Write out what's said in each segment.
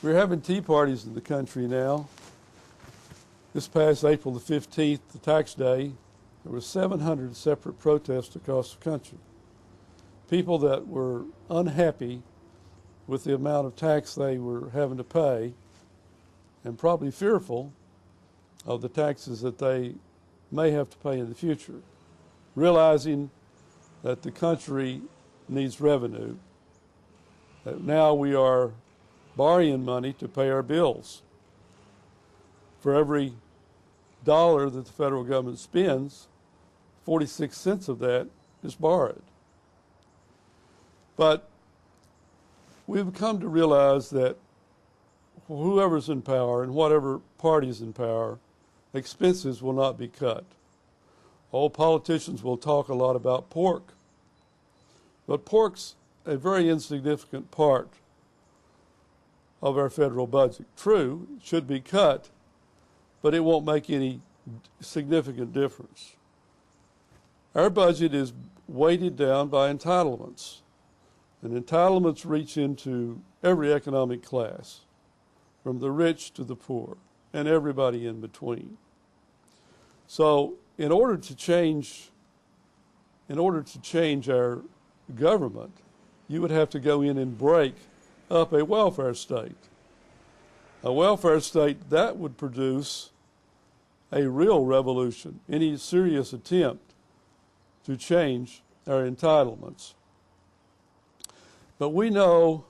We're having tea parties in the country now. This past April the 15th, the tax day, there were 700 separate protests across the country. People that were unhappy with the amount of tax they were having to pay and probably fearful of the taxes that they may have to pay in the future, realizing that the country needs revenue, that now we are borrowing money to pay our bills. For every dollar that the federal government spends, 46 cents of that is borrowed. But we've come to realize that whoever's in power and whatever party's in power, expenses will not be cut. All politicians will talk a lot about pork, but pork's a very insignificant part of our federal budget. True, it should be cut, but it won't make any significant difference. Our budget is weighted down by entitlements, and entitlements reach into every economic class, from the rich to the poor, and everybody in between. So in order to change our government, you would have to go in and break up a welfare state. A welfare state that would produce a real revolution, any serious attempt to change our entitlements. But we know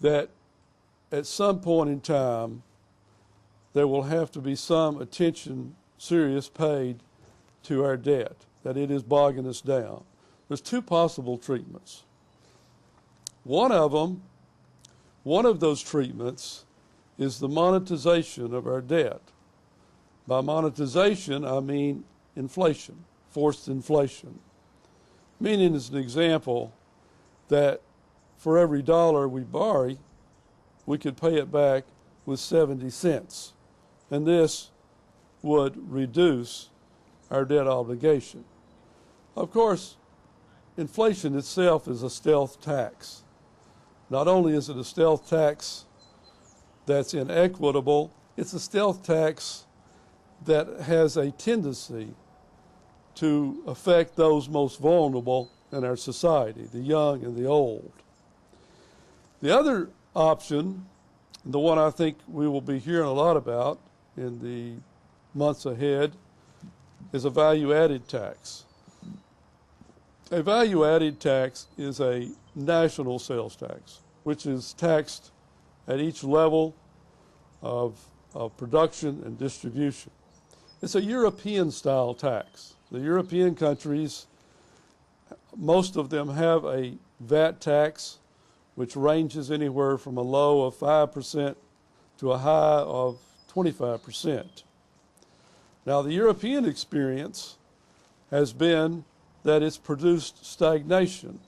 that at some point in time, there will have to be some attention serious paid to our debt, that it is bogging us down. There's two possible treatments. One of those treatments is the monetization of our debt. By monetization, I mean inflation, forced inflation. Meaning, as an example, that for every dollar we borrow, we could pay it back with 70 cents. And this would reduce our debt obligation. Of course, inflation itself is a stealth tax. Not only is it a stealth tax that's inequitable, it's a stealth tax that has a tendency to affect those most vulnerable in our society, the young and the old. The other option, the one I think we will be hearing a lot about in the months ahead, is a value-added tax. A value-added tax is a national sales tax, which is taxed at each level of production and distribution. It's a European-style tax. The European countries, most of them have a VAT tax, which ranges anywhere from a low of 5% to a high of 25%. Now, the European experience has been that it's produced stagnation.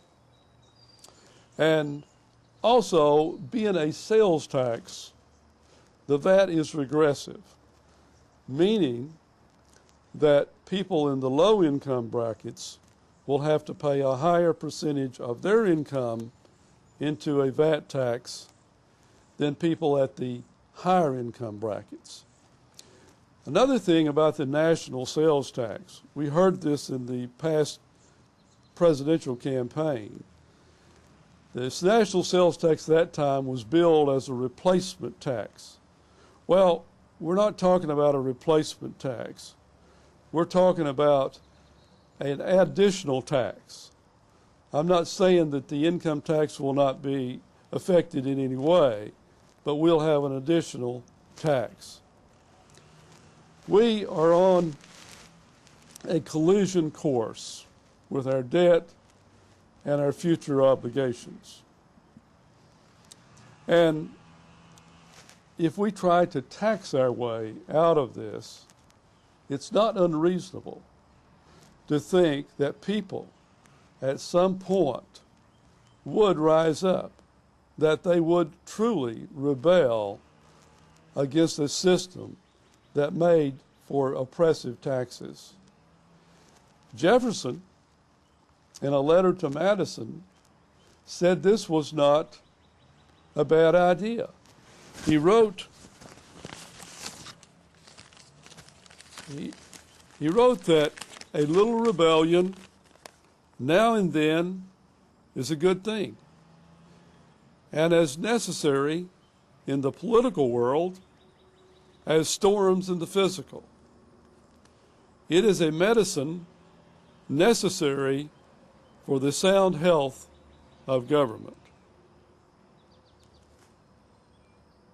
And also, being a sales tax, the VAT is regressive, meaning that people in the low income brackets will have to pay a higher percentage of their income into a VAT tax than people at the higher income brackets. Another thing about the national sales tax, we heard this in the past presidential campaign. This national sales tax at that time was billed as a replacement tax. Well, we're not talking about a replacement tax. We're talking about an additional tax. I'm not saying that the income tax will not be affected in any way, but we'll have an additional tax. We are on a collision course with our debt and our future obligations. And if we try to tax our way out of this, it's not unreasonable to think that people at some point would rise up, that they would truly rebel against a system that made for oppressive taxes. Jefferson, in a letter to Madison, said this was not a bad idea. He wrote that a little rebellion now and then is a good thing, and as necessary in the political world as storms in the physical. It is a medicine necessary for the sound health of government.